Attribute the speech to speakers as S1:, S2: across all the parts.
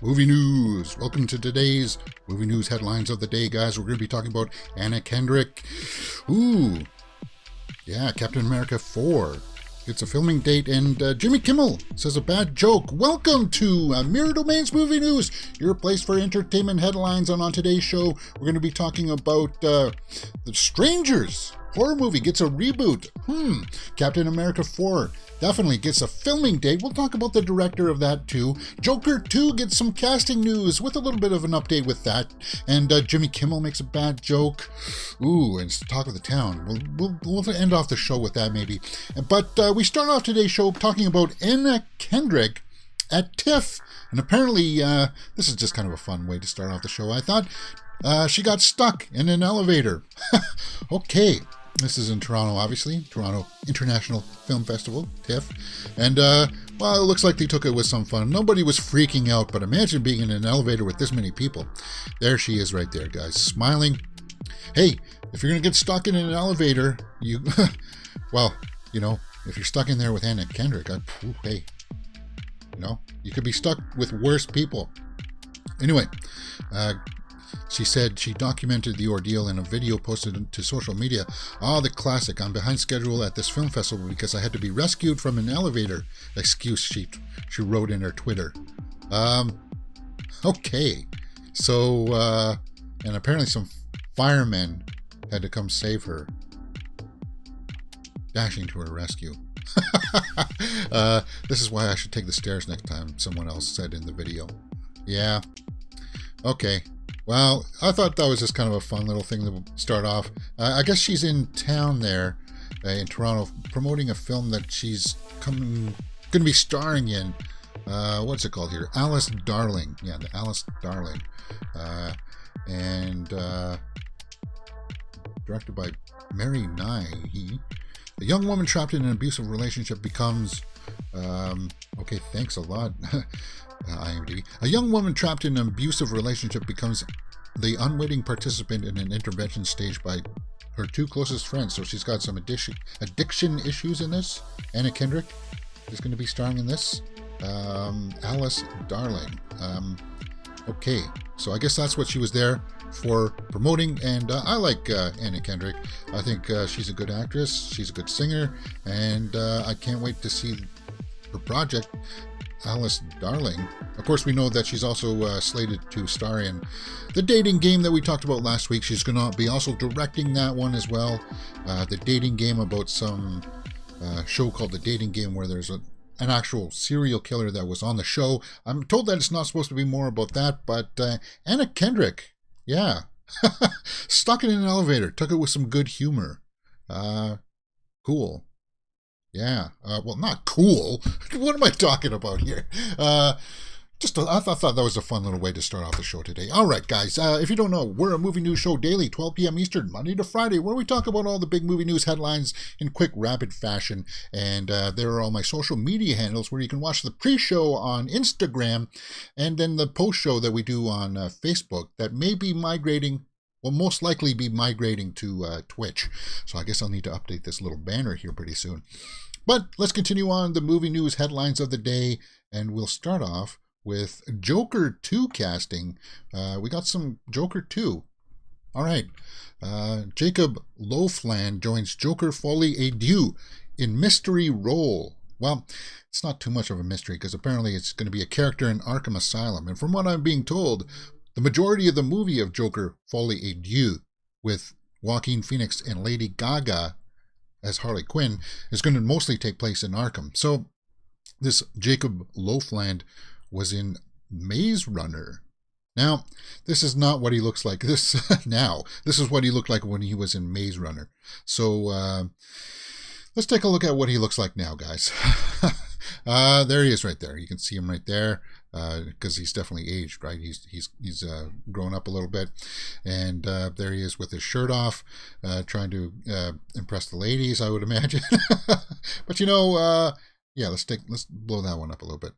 S1: Movie news. Welcome to today's movie news headlines of the day, guys. We're going to be talking about Anna Kendrick. Ooh, yeah, Captain America 4. It's a filming date, and Jimmy Kimmel says a bad joke. Welcome to Mirror Domains Movie News, your place for entertainment headlines. And on today's show, we're going to be talking about The Strangers. Horror movie gets a reboot. Captain America 4 definitely gets a filming date. We'll talk about the director of that too. Joker 2 gets some casting news with a little bit of an update with that. And Jimmy Kimmel makes a bad joke. Ooh, and it's the talk of the town. We'll end off the show with that maybe. But we start off today's show talking about Anna Kendrick at TIFF. And apparently, this is just kind of a fun way to start off the show, I thought. She got stuck in an elevator. Okay. This is in Toronto, obviously. Toronto International Film Festival, TIFF. And, well, it looks like they took it with some fun. Nobody was freaking out, but imagine being in an elevator with this many people. There she is right there, guys, smiling. Hey, if you're going to get stuck in an elevator, you... well, you know, if you're stuck in there with Anna Kendrick, hey, you know, you could be stuck with worse people. Anyway, she said she documented the ordeal in a video posted to social media. The classic. I'm behind schedule at this film festival because I had to be rescued from an elevator. Excuse she wrote in her Twitter. Okay. So, and apparently some firemen had to come save her. Dashing to her rescue. This is why I should take the stairs next time, someone else said in the video. Yeah. Okay. Well, I thought that was just kind of a fun little thing to start off. I guess she's in town there in Toronto promoting a film that she's going to be starring in. What's it called here? Alice Darling. Yeah, the Alice Darling. And directed by Mary Nye. A young woman trapped in an abusive relationship becomes... okay, thanks a lot. IMDb. A young woman trapped in an abusive relationship becomes the unwitting participant in an intervention staged by her two closest friends. So she's got some addiction issues in this. Anna Kendrick is going to be starring in this. Alice Darling. Okay, so I guess that's what she was there for promoting, and I like Anna Kendrick. I think she's a good actress, she's a good singer, and I can't wait to see her project, Alice Darling. Of course, we know that she's also slated to star in The Dating Game that we talked about last week. She's going to be also directing that one as well. The Dating Game, about some show called The Dating Game where there's an actual serial killer that was on the show. I'm told that it's not supposed to be more about that, but Anna Kendrick, yeah, stuck in an elevator, took it with some good humor. Cool. Yeah, well, not cool. What am I talking about here? I thought that was a fun little way to start off the show today. All right, guys, if you don't know, we're a movie news show daily, 12 p.m. Eastern, Monday to Friday, where we talk about all the big movie news headlines in quick, rapid fashion. And there are all my social media handles where you can watch the pre-show on Instagram and then the post-show that we do on Facebook that may be migrating, will most likely be migrating to Twitch. So I guess I'll need to update this little banner here pretty soon. But let's continue on the movie news headlines of the day, and we'll start off with Joker 2 casting. We got some Joker 2. All right. Jacob Loafland joins Joker Foley Adieu in mystery role. Well, it's not too much of a mystery because apparently it's going to be a character in Arkham Asylum. And from what I'm being told, the majority of the movie of Joker Foley Adieu with Joaquin Phoenix and Lady Gaga as Harley Quinn is going to mostly take place in Arkham. So this Jacob Loafland was in Maze Runner. Now, this is not what he looks like this is what he looked like when he was in Maze Runner. So let's take a look at what he looks like now, guys. There he is right there. You can see him right there because he's definitely aged, right? He's grown up a little bit. And there he is with his shirt off, trying to impress the ladies, I would imagine. But you know, yeah, let's blow that one up a little bit.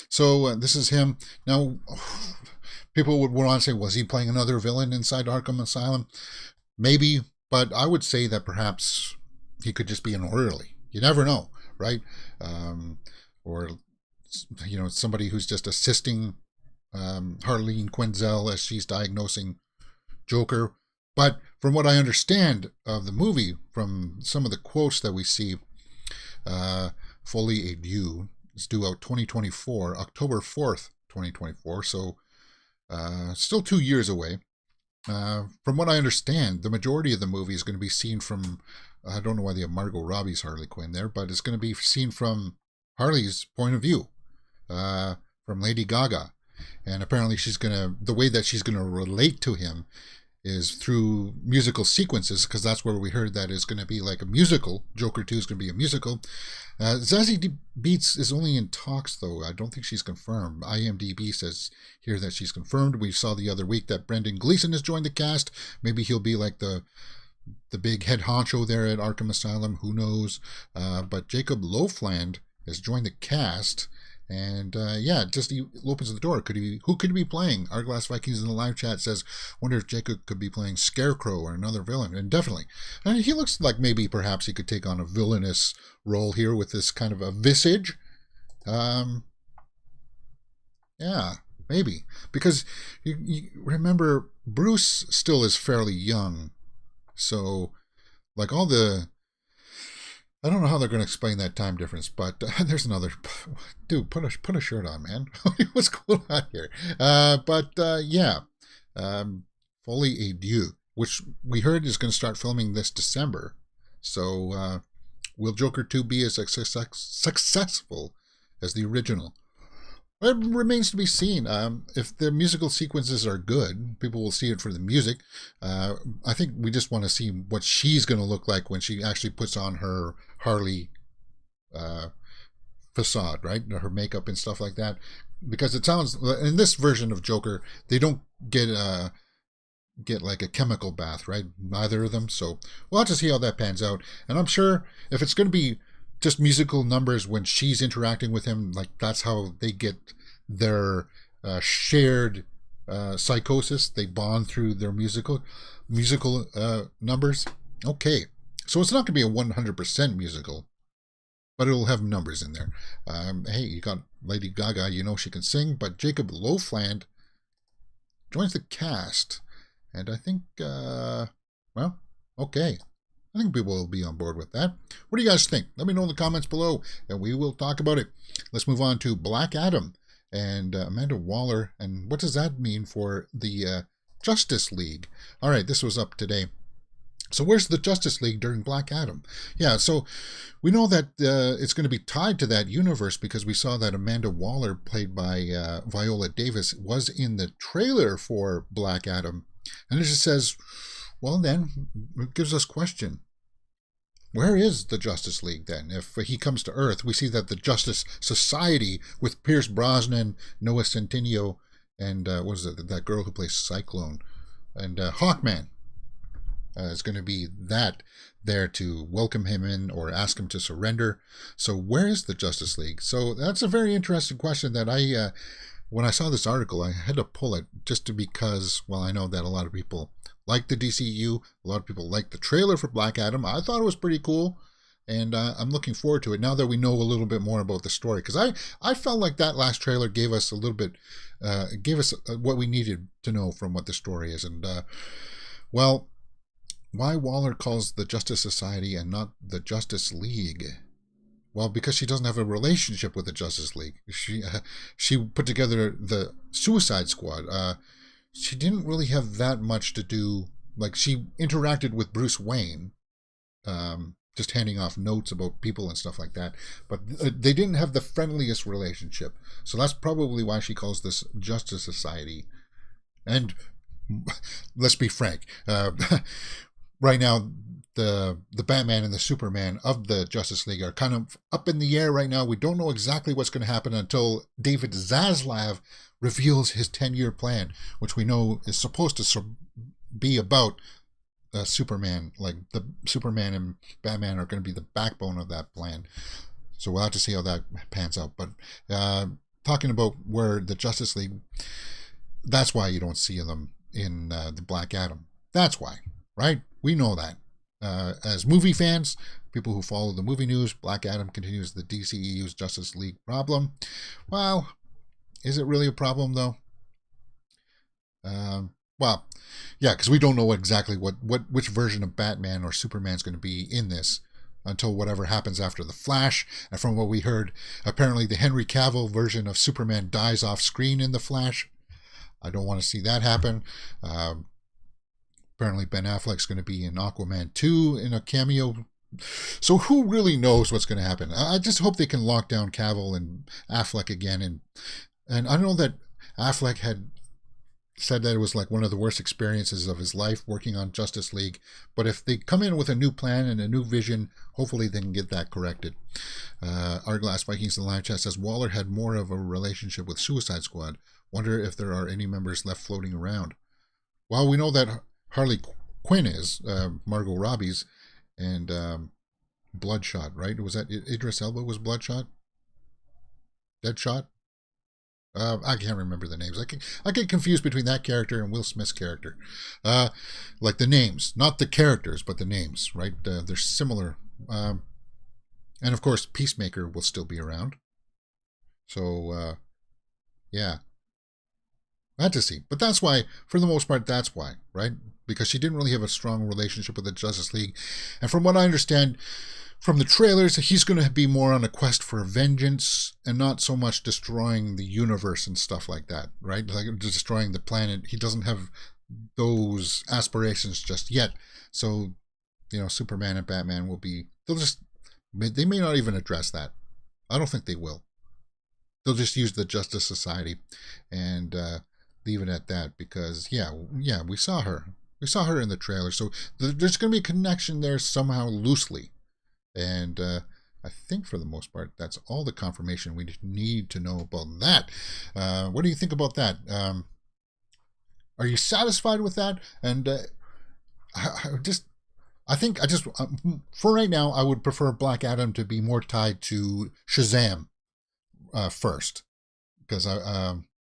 S1: So this is him. Now, people would want to say, was he playing another villain inside Arkham Asylum? Maybe, but I would say that perhaps he could just be an orderly. You never know, right? Or, you know, somebody who's just assisting Harleen Quinzel as she's diagnosing Joker. But from what I understand of the movie, from some of the quotes that we see, Folie et Dieu is due out 2024, October 4th, 2024, so still 2 years away. From what I understand, the majority of the movie is going to be seen from, I don't know why they have Margot Robbie's Harley Quinn there, but it's going to be seen from Harley's point of view, from Lady Gaga. And apparently the way that she's going to relate to him is through musical sequences, because that's where we heard that it's going to be like a musical. Joker 2 is going to be a musical. Zazie Beetz is only in talks, though. I don't think she's confirmed. IMDb says here that she's confirmed. We saw the other week that Brendan Gleeson has joined the cast. Maybe he'll be like the big head honcho there at Arkham Asylum. Who knows? But Jacob Loafland has joined the cast. And just he opens the door. Who could he be playing? Hourglass Vikings in the live chat says, wonder if Jacob could be playing Scarecrow or another villain. And definitely. And he looks like maybe perhaps he could take on a villainous role here with this kind of a visage. Yeah, maybe. Because you remember, Bruce still is fairly young. So, like all the... I don't know how they're going to explain that time difference, but there's another... Dude, put a shirt on, man. What's going on here? Folie et Dieu, which we heard is going to start filming this December. So, will Joker 2 be as successful as the original? It remains to be seen. If the musical sequences are good, people will see it for the music. I think we just want to see what she's going to look like when she actually puts on her Harley facade, right? Her makeup and stuff like that. Because it sounds, in this version of Joker, they don't get like a chemical bath, right? Neither of them. So we'll have to see how that pans out. And I'm sure if it's going to be just musical numbers when she's interacting with him, like that's how they get their shared psychosis. They bond through their musical numbers. Okay, so it's not going to be a 100% musical, but it'll have numbers in there. Hey, you got Lady Gaga, you know she can sing, but Jacob Loafland joins the cast, and I think, okay. I think people will be on board with that. What do you guys think? Let me know in the comments below, and we will talk about it. Let's move on to Black Adam and Amanda Waller. And what does that mean for the Justice League? All right, this was up today. So where's the Justice League during Black Adam? Yeah, so we know that it's going to be tied to that universe because we saw that Amanda Waller, played by Viola Davis, was in the trailer for Black Adam. And it just says... Well, then, it gives us question. Where is the Justice League, then? If he comes to Earth, we see that the Justice Society, with Pierce Brosnan, Noah Centineo, and what was it, that girl who plays Cyclone, and Hawkman, is going to be that there to welcome him in or ask him to surrender. So where is the Justice League? So that's a very interesting question that when I saw this article, I had to pull it just because, well, I know that a lot of people like the DCU. A lot of people like the trailer for Black Adam. I thought it was pretty cool, and I'm looking forward to it now that we know a little bit more about the story. Because I felt like that last trailer gave us a little bit, gave us what we needed to know from what the story is. And, well, why Waller calls the Justice Society and not the Justice League? Well, because she doesn't have a relationship with the Justice League. She put together the Suicide Squad. She didn't really have that much to do. Like, she interacted with Bruce Wayne, just handing off notes about people and stuff like that. But they didn't have the friendliest relationship. So that's probably why she calls this Justice Society. And let's be frank. Right now, the Batman and the Superman of the Justice League are kind of up in the air right now. We don't know exactly what's going to happen until David Zaslav reveals his 10-year plan, which we know is supposed to be about Superman. Like, the Superman and Batman are going to be the backbone of that plan. So we'll have to see how that pans out. But talking about where the Justice League, that's why you don't see them in the Black Adam. That's why, right? We know that. As movie fans, people who follow the movie news, Black Adam continues the DCEU's Justice League problem. Well, is it really a problem, though? Well, yeah, because we don't know exactly which version of Batman or Superman's going to be in this until whatever happens after the Flash. And from what we heard, apparently the Henry Cavill version of Superman dies off screen in the Flash. I don't want to see that happen. Apparently Ben Affleck's going to be in Aquaman 2 in a cameo. So who really knows what's going to happen? I just hope they can lock down Cavill and Affleck again. And I know that Affleck had said that it was like one of the worst experiences of his life working on Justice League. But if they come in with a new plan and a new vision, hopefully they can get that corrected. Arglass Vikings in the live chat says Waller had more of a relationship with Suicide Squad. Wonder if there are any members left floating around. Well, we know that Harley Quinn is Margot Robbie's, and Bloodshot, right? Was that Idris Elba was Bloodshot? Deadshot? I can't remember the names. I get confused between that character and Will Smith's character. Like the names, not the characters, but the names, right? They're similar. And of course, Peacemaker will still be around. So, yeah. I had to see. But that's why, for the most part, that's why, right? Because she didn't really have a strong relationship with the Justice League. And from what I understand from the trailers, he's going to be more on a quest for vengeance and not so much destroying the universe and stuff like that, right? Like destroying the planet. He doesn't have those aspirations just yet. So, Superman and Batman will be, they may not even address that. I don't think they will. They'll just use the Justice Society and leave it at that because, we saw her. We saw her in the trailer. So there's going to be a connection there somehow loosely. And I think for the most part, that's all the confirmation we need to know about that. What do you think about that? Are you satisfied with that? And for right now, I would prefer Black Adam to be more tied to Shazam first, because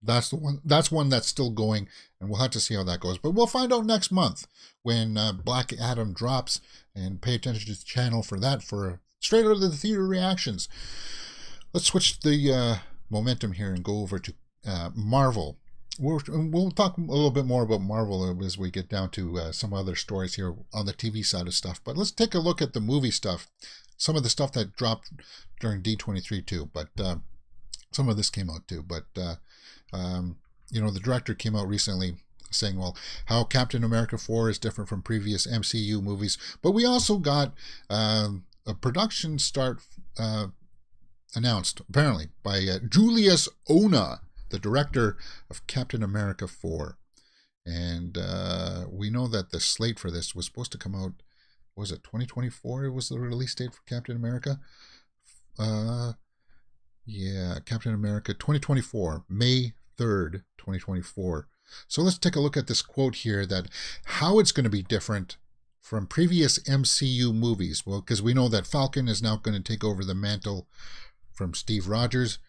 S1: that's the one. That's one that's still going, and we'll have to see how that goes. But we'll find out next month when Black Adam drops, and pay attention to the channel for that, for straight out of the theater reactions. Let's switch the momentum here and go over to Marvel. We'll talk a little bit more about Marvel as we get down to some other stories here on the TV side of stuff. But let's take a look at the movie stuff. Some of the stuff that dropped during D23 too, but some of this came out too. But the director came out recently saying, well, how Captain America 4 is different from previous MCU movies. But we also got a production start announced, apparently, by Julius Ona, the director of Captain America 4. And we know that the slate for this was supposed to come out, was it 2024? It was the release date for Captain America. Captain America 2024, May 3rd, 2024. So let's take a look at this quote here, that how it's going to be different from previous MCU movies. Well, because we know that Falcon is now going to take over the mantle from Steve Rogers.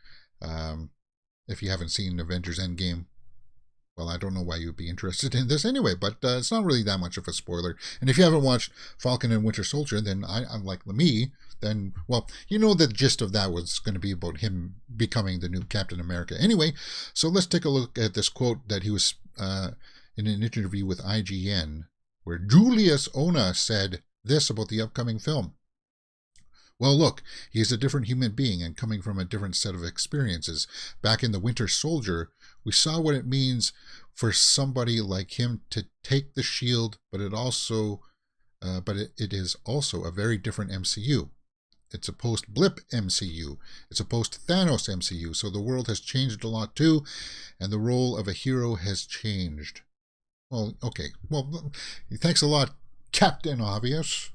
S1: If you haven't seen Avengers Endgame, well, I don't know why you'd be interested in this anyway, but it's not really that much of a spoiler. And if you haven't watched Falcon and Winter Soldier, then I'm like me, then, well, you know the gist of that was going to be about him becoming the new Captain America. Anyway, so let's take a look at this quote that he was in an interview with IGN, where Julius Ona said this about the upcoming film. Well, look, he is a different human being and coming from a different set of experiences. Back in the Winter Soldier, we saw what it means for somebody like him to take the shield, but it is also a very different MCU. It's a post-blip MCU. It's a post-Thanos MCU. So the world has changed a lot too, and the role of a hero has changed. Well, okay. Well, thanks a lot, Captain Obvious.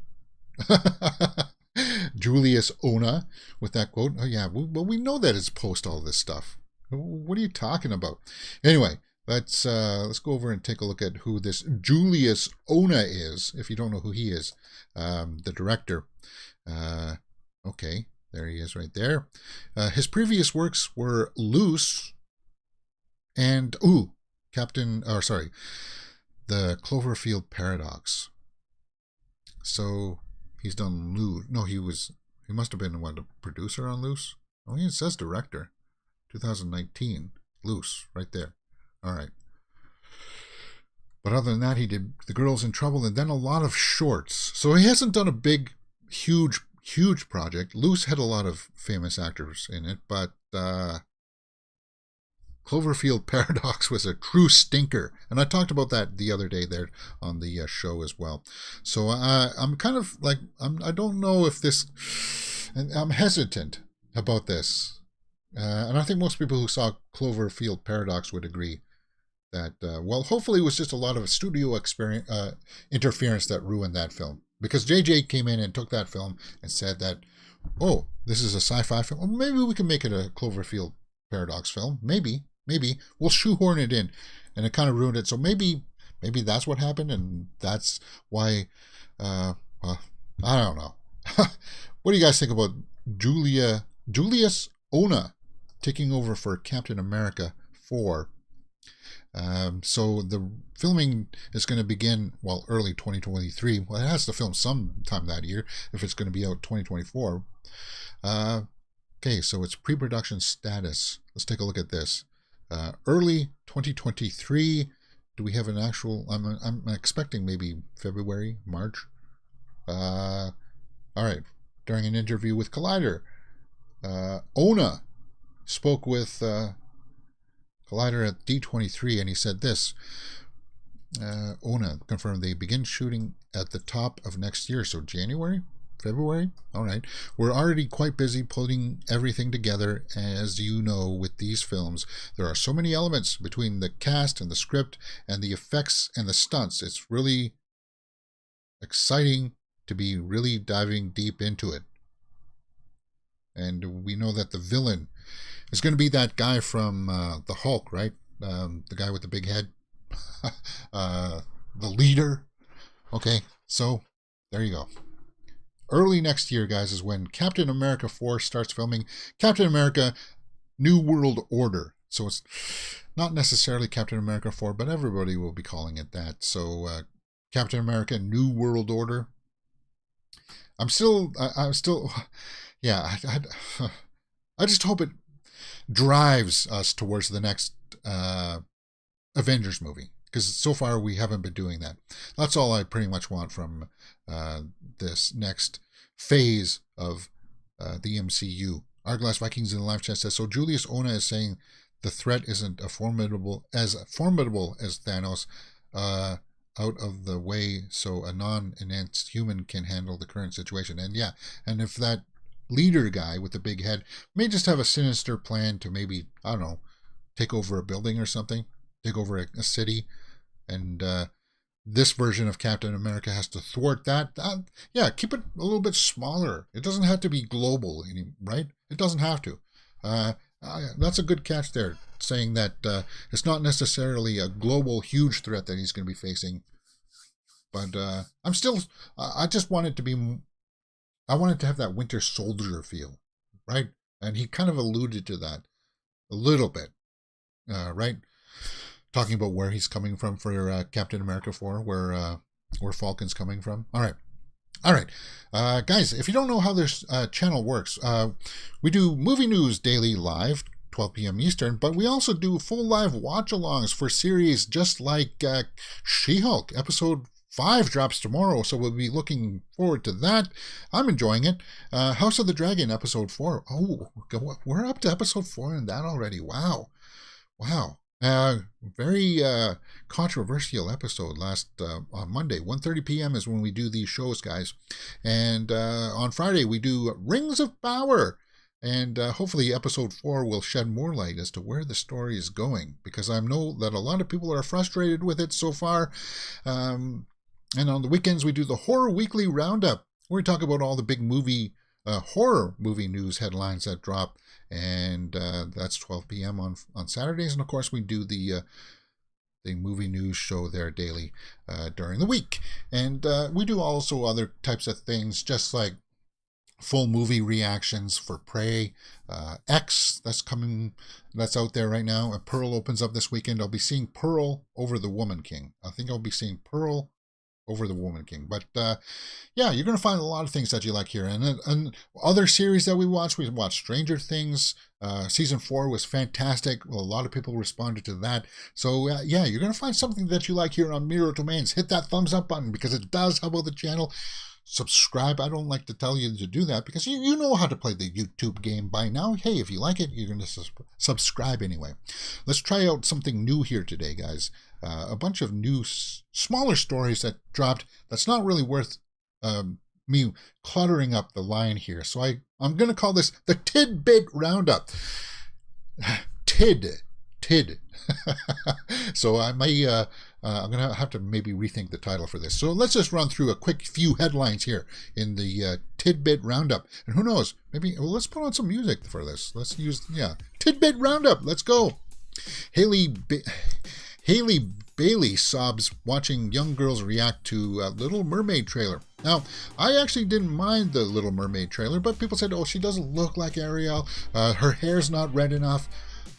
S1: Julius Ona with that quote. Oh yeah, well, we know that it's post all this stuff. What are you talking about? Anyway, let's go over and take a look at who this Julius Ona is, if you don't know who he is. The director. Okay, there he is right there. His previous works were Loose and the Cloverfield Paradox. So he's done Loose. No, he must have been a producer on Loose. Oh, it says director. 2019. Loose, right there. All right. But other than that, he did The Girls in Trouble and then a lot of shorts. So he hasn't done a big, huge project. Loose had a lot of famous actors in it, but Cloverfield Paradox was a true stinker. And I talked about that the other day there on the show as well. So I'm kind of like, I don't know if this, and I'm hesitant about this. And I think most people who saw Cloverfield Paradox would agree that, well, hopefully it was just a lot of studio interference that ruined that film. Because JJ came in and took that film and said that, oh, this is a sci-fi film. Well, maybe we can make it a Cloverfield Paradox film. Maybe we'll shoehorn it in, and it kind of ruined it. So maybe that's what happened, and that's why. Well, I don't know. What do you guys think about Julius Ona taking over for Captain America 4? So the filming is going to begin, well, early 2023. Well, it has to film sometime that year if it's going to be out 2024. Okay, so it's pre-production status. Let's take a look at this. Early 2023. Do we have an actual? I'm expecting maybe February, March. All right. During an interview with Collider, Ona spoke with Collider at D23, and he said this. Ona confirmed they begin shooting at the top of next year, so January? February? All right. We're already quite busy putting everything together. As you know, with these films, there are so many elements between the cast and the script and the effects and the stunts. It's really exciting to be really diving deep into it. And we know that the villain is going to be that guy from the Hulk, right? The guy with the big head. The leader. Okay, so there you go. Early next year, guys, is when Captain America 4 starts filming. Captain America New World Order. So it's not necessarily Captain America 4, but everybody will be calling it that. So Captain America New World Order. I'm still, yeah, I just hope it drives us towards the next Avengers movie. Because so far we haven't been doing that. That's all I pretty much want from this next phase of the MCU. Arglass Vikings in the live chat says, so Julius Ona is saying the threat isn't as formidable as Thanos, out of the way so a non-enhanced human can handle the current situation. And yeah, and if that leader guy with the big head may just have a sinister plan to maybe, I don't know, take over a building or something, take over a city, and this version of Captain America has to thwart that. Yeah, keep it a little bit smaller. It doesn't have to be global, right? It doesn't have to. That's a good catch there, saying that it's not necessarily a global huge threat that he's going to be facing. But I just want it to be, I want it to have that Winter Soldier feel, right? And he kind of alluded to that a little bit, right? Talking about where he's coming from for Captain America 4, where Falcon's coming from. All right. Guys, if you don't know how this channel works, we do movie news daily live, 12 p.m. Eastern, but we also do full live watch-alongs for series just like She-Hulk. Episode 5 drops tomorrow, so we'll be looking forward to that. I'm enjoying it. House of the Dragon, episode 4. Oh, we're up to episode 4 in that already. Wow. Very controversial episode last on Monday. 1:30 p.m. is when we do these shows, guys. And on Friday, we do Rings of Power. And hopefully episode 4 will shed more light as to where the story is going. Because I know that a lot of people are frustrated with it so far. And on the weekends, we do the Horror Weekly Roundup, where we talk about all the big horror movie news headlines that drop. And that's 12 p.m. on Saturdays. And of course, we do the movie news show there daily during the week. And we do also other types of things, just like full movie reactions for Prey, X, that's out there right now. And Pearl opens up this weekend. I'll be seeing Pearl over The Woman King. I think I'll be seeing Pearl over the Woman King. But yeah, you're going to find a lot of things that you like here. And other series that we watched Stranger Things. Season 4 was fantastic. Well, a lot of people responded to that. So yeah, you're going to find something that you like here on Miro Domains. Hit that thumbs up button because it does help out the channel. Subscribe. I don't like to tell you to do that because you know how to play the YouTube game by now. Hey, if you like it, you're going to subscribe anyway. Let's try out something new here today, guys. A bunch of new, smaller stories that dropped that's not really worth me cluttering up the line here. So I'm going to call this the Tid Bit Round Up. Tid. So I may, I'm going to have to maybe rethink the title for this. So let's just run through a quick few headlines here in the Tid Bit Roundup. And who knows, maybe, well, let's put on some music for this. Let's use, Tid Bit Roundup. Let's go. Haley Bailey sobs watching young girls react to Little Mermaid trailer. Now, I actually didn't mind the Little Mermaid trailer, but people said, oh, she doesn't look like Ariel. Her hair's not red enough.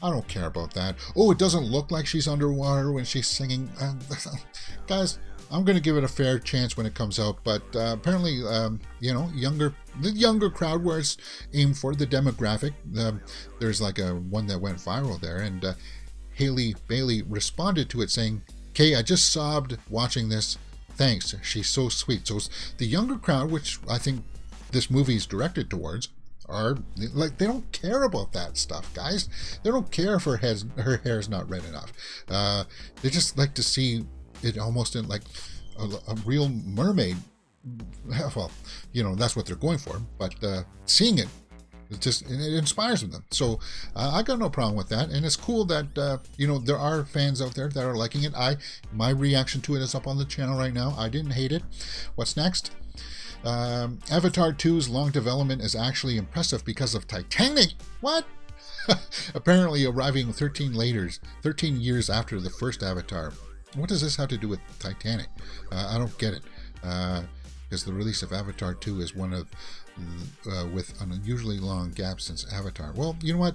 S1: I don't care about that. Oh, it doesn't look like she's underwater when she's singing. Guys, I'm going to give it a fair chance when it comes out, but apparently, the younger crowd where it's aimed for, the demographic, there's like one that went viral there, and Haley Bailey responded to it saying, "Okay, I just sobbed watching this. Thanks, she's so sweet." So the younger crowd, which I think this movie is directed towards, are like, they don't care about that stuff, guys. They don't care if her hair's not red enough. They just like to see it almost in like a real mermaid. Well, that's what they're going for. But seeing it, it inspires them. So I got no problem with that, and it's cool that there are fans out there that are liking it. My reaction to it is up on the channel right now. I didn't hate it. What's next? Avatar 2's long development is actually impressive because of Titanic. What? Apparently arriving 13 years after the first Avatar. What does this have to do with Titanic? I don't get it. Because the release of Avatar 2 is one of with an unusually long gap since Avatar. Well, you know what?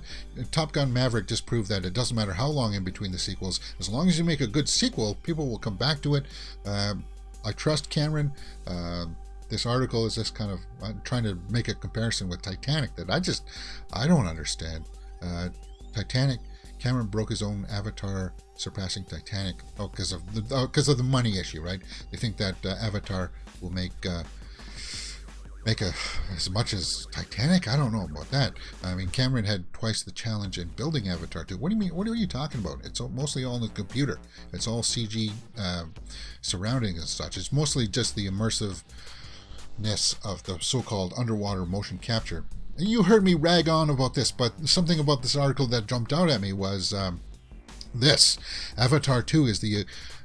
S1: Top Gun Maverick just proved that it doesn't matter how long in between the sequels. As long as you make a good sequel, people will come back to it. I trust Cameron. This article is just kind of trying to make a comparison with Titanic that I don't understand. Titanic, Cameron broke his own Avatar, surpassing Titanic. Oh, because of the money issue, right? They think that Avatar will make as much as Titanic. I don't know about that. I mean, Cameron had twice the challenge in building Avatar 2. What do you mean? What are you talking about? It's mostly all in the computer. It's all CG surroundings and such. It's mostly just the immersiveness of the so-called underwater motion capture. And you heard me rag on about this, but something about this article that jumped out at me was this. Avatar 2 is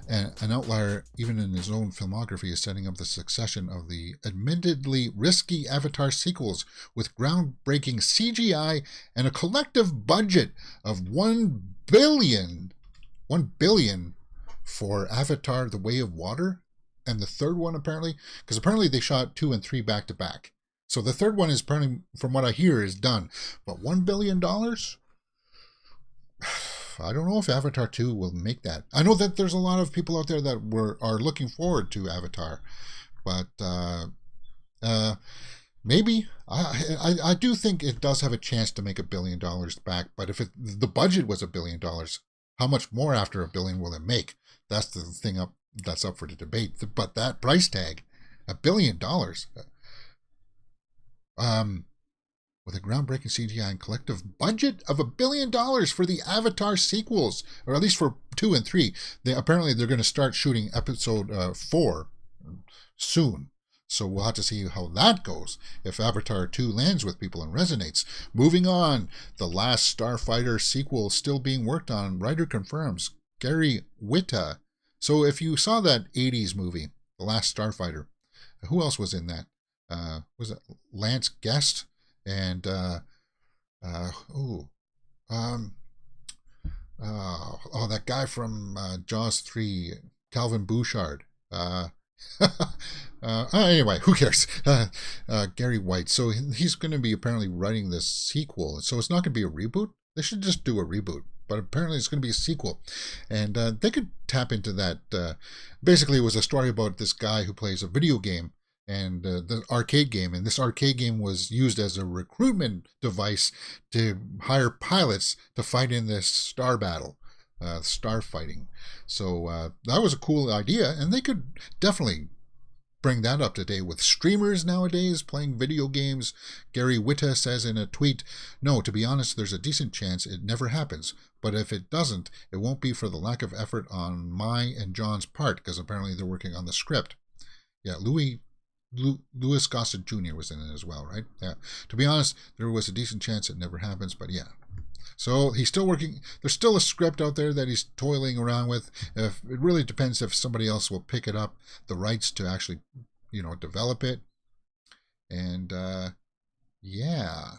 S1: an outlier even in his own filmography, is setting up the succession of the admittedly risky Avatar sequels with groundbreaking CGI and a collective budget of $1 billion for Avatar: The Way of Water. And the third one, apparently they shot 2 and 3 back to back. So the third one is apparently, from what I hear, is done. But $1 billion? I don't know if Avatar 2 will make that. I know that there's a lot of people out there that are looking forward to Avatar. But maybe. I do think it does have a chance to make $1 billion back. But if the budget was $1 billion, how much more after $1 billion will it make? That's the thing that's up for the debate. But that price tag, $1 billion, with a groundbreaking CGI and collective budget of $1 billion for the Avatar sequels, or at least for 2 and 3. Apparently they're going to start shooting episode 4 soon. So we'll have to see how that goes, if Avatar 2 lands with people and resonates. Moving on, The Last Starfighter sequel still being worked on. Writer confirms. Gary Whitta. So if you saw that 80s movie, The Last Starfighter, who else was in that? Was it Lance Guest and that guy from Jaws 3, Calvin Bouchard. Anyway, who cares? Gary White. So he's going to be apparently writing this sequel. So it's not going to be a reboot. They should just do a reboot. but apparently it's going to be a sequel. And they could tap into that. Basically, it was a story about this guy who plays a video game and the arcade game. And this arcade game was used as a recruitment device to hire pilots to fight in this star battle, star fighting. So that was a cool idea, and they could definitely bring that up to date with streamers nowadays playing video games. Gary Whitta says in a tweet, "No, to be honest, there's a decent chance it never happens. But if it doesn't, it won't be for the lack of effort on my and John's part, because apparently they're working on the script." Yeah, Louis Gossett Jr. was in it as well, right? Yeah. To be honest, there was a decent chance it never happens, but yeah. So he's still working. There's still a script out there that he's toiling around with. It really depends if somebody else will pick it up, the rights to actually, develop it. And yeah.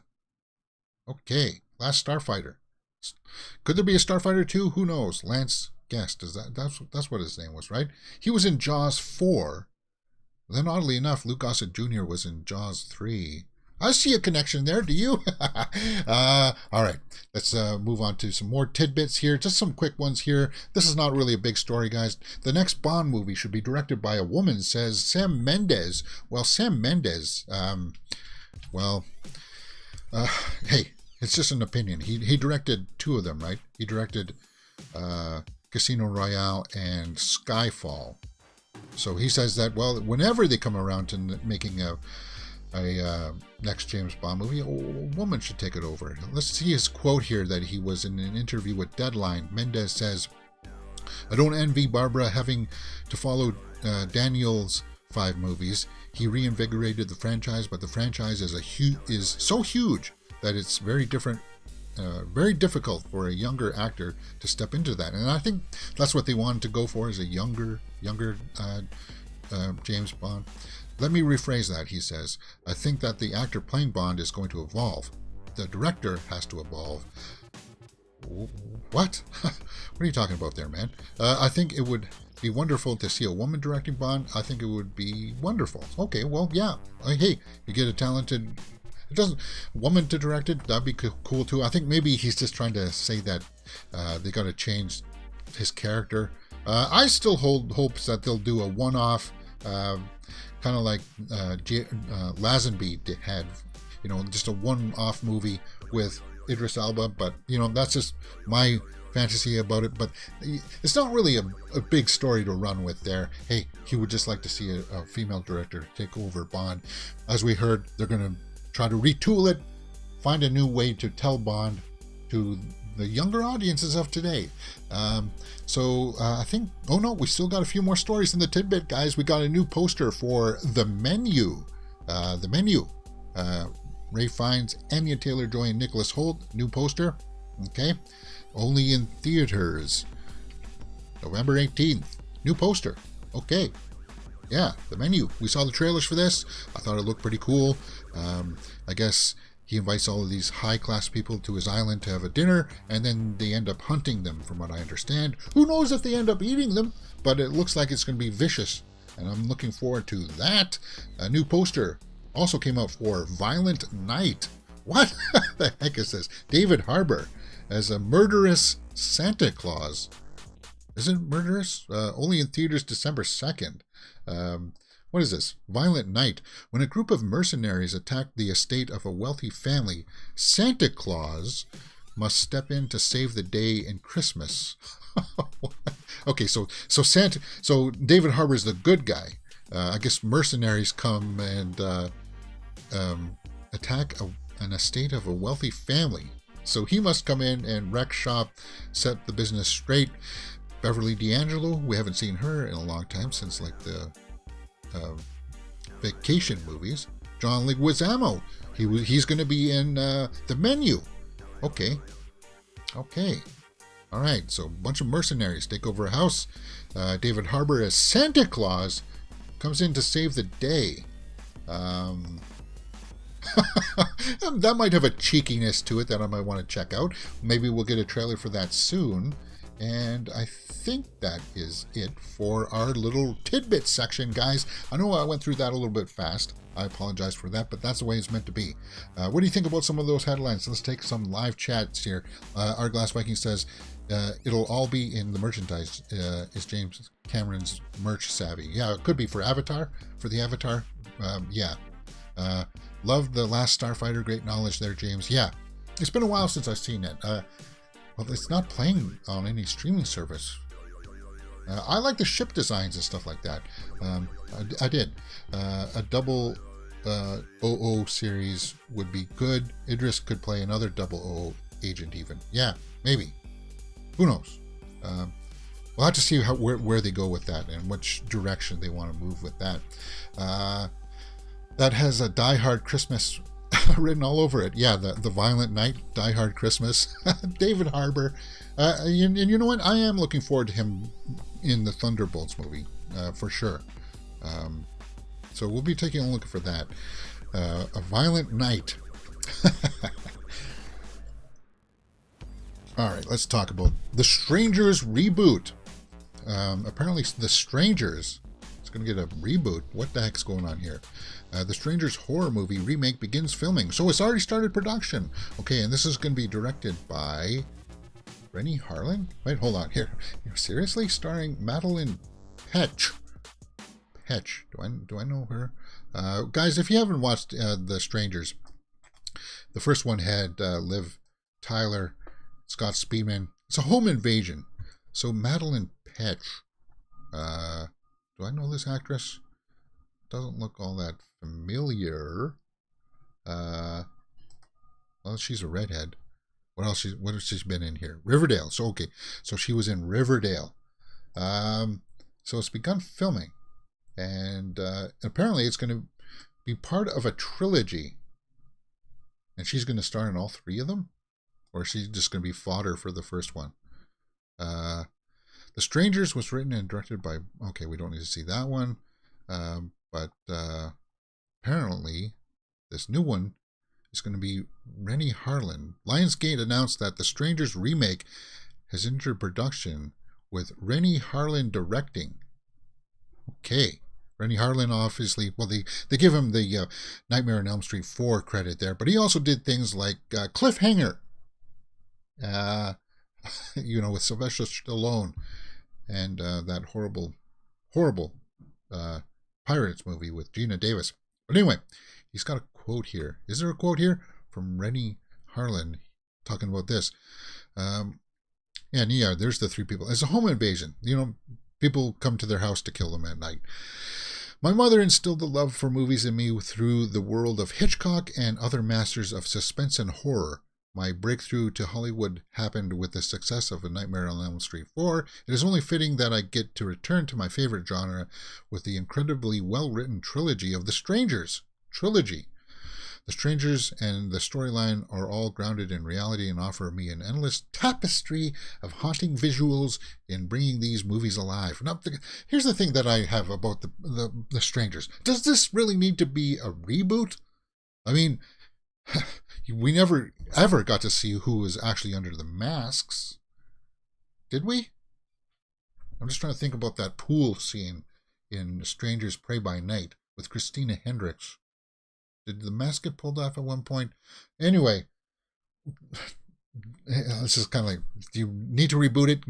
S1: Okay. Last Starfighter. Could there be a Starfighter 2? Who knows? Lance Guest. That's what his name was, right? He was in Jaws 4. Then oddly enough, Luke Gossett Jr. was in Jaws 3. I see a connection there. Do you? All right. Let's move on to some more tidbits here. Just some quick ones here. This is not really a big story, guys. The next Bond movie should be directed by a woman, says Sam Mendes. Well, Sam Mendes, hey, it's just an opinion. He directed 2 of them, right? He directed Casino Royale and Skyfall. So he says that, well, whenever they come around to making a next James Bond movie, a woman should take it over. Let's see his quote here that he was in an interview with Deadline. Mendes says, "I don't envy Barbara having to follow Daniel's 5 movies. He reinvigorated the franchise, but the franchise is so huge that it's very difficult for a younger actor to step into that." And I think that's what they wanted to go for, is a younger James Bond. Let me rephrase that, he says. "I think that the actor playing Bond is going to evolve. The director has to evolve." What? What are you talking about there, man? I think it would be wonderful to see a woman directing Bond. I think it would be wonderful. Okay, well, yeah. Hey, you get a talented woman to direct it, that'd be cool too. I think maybe he's just trying to say that they got to change his character. I still hold hopes that they'll do a one-off, kind of like Lazenby had, just a one-off movie with Idris Elba. But that's just my fantasy about it. But it's not really a big story to run with there. Hey, he would just like to see a female director take over Bond. As we heard, they're going to try to retool it, find a new way to tell Bond to the younger audiences of today. I think, oh no, we still got a few more stories in the tidbit, guys. We got a new poster for The Menu. The Menu. Ray Fiennes, Anya Taylor-Joy, and Nicholas Hoult. New poster. Okay. Only in theaters. November 18th. New poster. Okay. Yeah, The Menu. We saw the trailers for this. I thought it looked pretty cool. I guess he invites all of these high-class people to his island to have a dinner, and then they end up hunting them, from what I understand. Who knows if they end up eating them, but it looks like it's going to be vicious, and I'm looking forward to that. A new poster also came out for Violent Night. What the heck is this? David Harbour as a murderous Santa Claus. Is it murderous? Only in theaters December 2nd. What is this? Violent Night. When a group of mercenaries attack the estate of a wealthy family, Santa Claus must step in to save the day in Christmas. Okay, so David Harbour's the good guy. I guess mercenaries come and attack an estate of a wealthy family. So he must come in and wreck shop, set the business straight. Beverly D'Angelo, we haven't seen her in a long time, since like the vacation movies. John Leguizamo, he's going to be in The Menu. Okay. All right, so a bunch of mercenaries take over a house. David Harbour as Santa Claus comes in to save the day. That might have a cheekiness to it that I might want to check out. Maybe we'll get a trailer for that soon. And I think that is it for our little tidbit section, guys. I know I went through that a little bit fast. I apologize for that, but that's the way it's meant to be. What do you think about some of those headlines? Let's take some live chats here. Our Glass Viking says, it'll all be in the merchandise. Is James Cameron's merch savvy? Yeah, it could be for Avatar, for the Avatar. Yeah. Love the Last Starfighter. Great knowledge there, James. Yeah. It's been a while since I've seen it. Well, it's not playing on any streaming service. I like the ship designs and stuff like that. I did. A double 00 series would be good. Idris could play another 00 agent even. Yeah, maybe. Who knows? We'll have to see where they go with that and which direction they want to move with that. That has a Die Hard Christmas written all over it. Yeah, the Violent Night, Die Hard Christmas. David Harbour. And you know what? I am looking forward to him in the Thunderbolts movie, for sure. So we'll be taking a look for that. A Violent Night. All right, let's talk about The Strangers reboot. Apparently, The Strangers is going to get a reboot. What the heck's going on here? The Strangers horror movie remake begins filming. So it's already started production. Okay, and this is going to be directed by Rennie Harlin? Wait, hold on here. Seriously? Starring Madisynn Petch. Do I know her? Guys, if you haven't watched The Strangers, the first one had Liv Tyler, Scott Speedman. It's a home invasion. So Madisynn Petch. Do I know this actress? Doesn't look all that familiar. Well, she's a redhead. What has she been in here? Riverdale. So okay. So she was in Riverdale. So it's begun filming. And apparently it's going to be part of a trilogy. And she's going to star in all three of them? Or is she just going to be fodder for the first one? The Strangers was written and directed by... Okay, we don't need to see that one. But apparently this new one is going to be Rennie Harlin. Lionsgate announced that The Strangers remake has entered production with Rennie Harlin directing. Okay. Rennie Harlin, obviously, well, they give him the Nightmare on Elm Street 4 credit there, but he also did things like Cliffhanger, with Sylvester Stallone, and that horrible Pirates movie with Gina Davis. But anyway, he's got a quote here. Is there a quote here from Rennie Harlin talking about this? Yeah, there's the three people. It's a home invasion. People come to their house to kill them at night. My mother instilled the love for movies in me through the world of Hitchcock and other masters of suspense and horror. My breakthrough to Hollywood happened with the success of A Nightmare on Elm Street 4. It is only fitting that I get to return to my favorite genre with the incredibly well-written trilogy of The Strangers. The Strangers and the storyline are all grounded in reality and offer me an endless tapestry of haunting visuals in bringing these movies alive. Now, here's the thing that I have about the Strangers. Does this really need to be a reboot? I mean, we never ever got to see who was actually under the masks. Did we? I'm just trying to think about that pool scene in Strangers Prey by Night with Christina Hendricks. Did the mask get pulled off at one point? Anyway, this is kind of like, do you need to reboot it?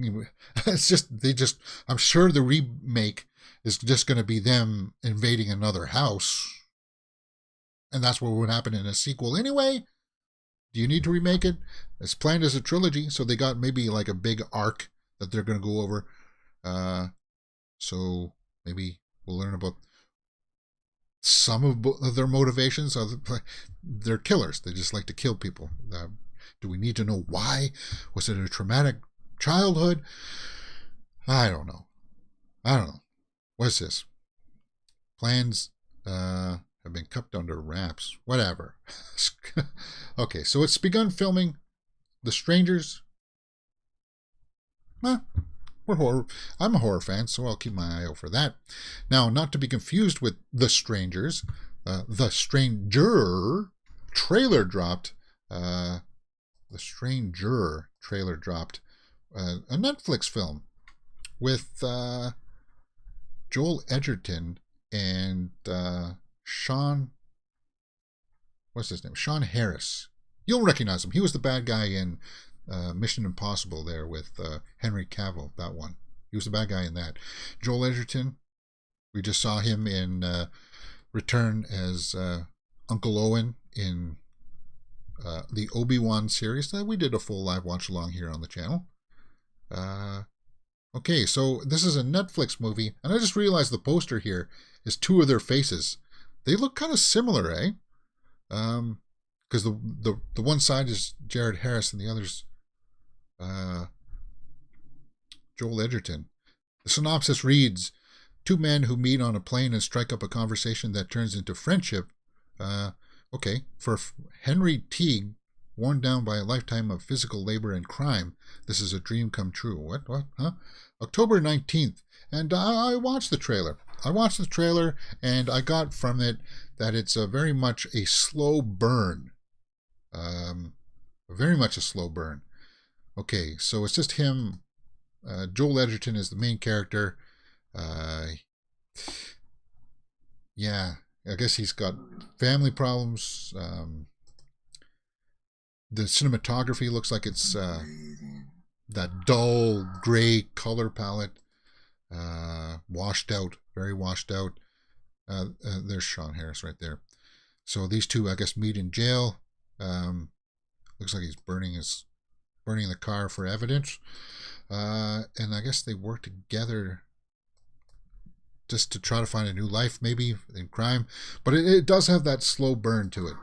S1: It's I'm sure the remake is just going to be them invading another house. And that's what would happen in a sequel anyway. Do you need to remake it? It's planned as a trilogy, so they got maybe like a big arc that they're going to go over. So maybe we'll learn about some of their motivations. They're killers. They just like to kill people. Do we need to know why? Was it a traumatic childhood? I don't know. What's this? Plans have been kept under wraps. Whatever. Okay, so it's begun filming. The Strangers. I'm a horror fan, so I'll keep my eye out for that. Now, not to be confused with The Strangers, The Stranger trailer dropped. The Stranger trailer dropped a Netflix film with Joel Edgerton and Sean, what's his name? Sean Harris. You'll recognize him. He was the bad guy in Mission Impossible there with Henry Cavill, that one. He was the bad guy in that. Joel Edgerton, we just saw him in return as Uncle Owen in the Obi-Wan series. We did a full live watch along here on the channel. Okay, so this is a Netflix movie, and I just realized the poster here is two of their faces. They look kind of similar, eh? Because the one side is Jared Harris and the other's Joel Edgerton. The synopsis reads, two men who meet on a plane and strike up a conversation that turns into friendship. Okay, for Henry Teague, worn down by a lifetime of physical labor and crime, this is a dream come true. What? Huh? October 19th. And I watched the trailer. And I got from it that it's very much a slow burn. Very much a slow burn. Okay, so it's just him. Joel Edgerton is the main character. Yeah, I guess he's got family problems. The cinematography looks like it's that dull gray color palette. Washed out, very washed out. There's Sean Harris right there. So these two, I guess, meet in jail. Looks like he's burning the car for evidence. And I guess they work together just to try to find a new life, maybe, in crime. But it does have that slow burn to it.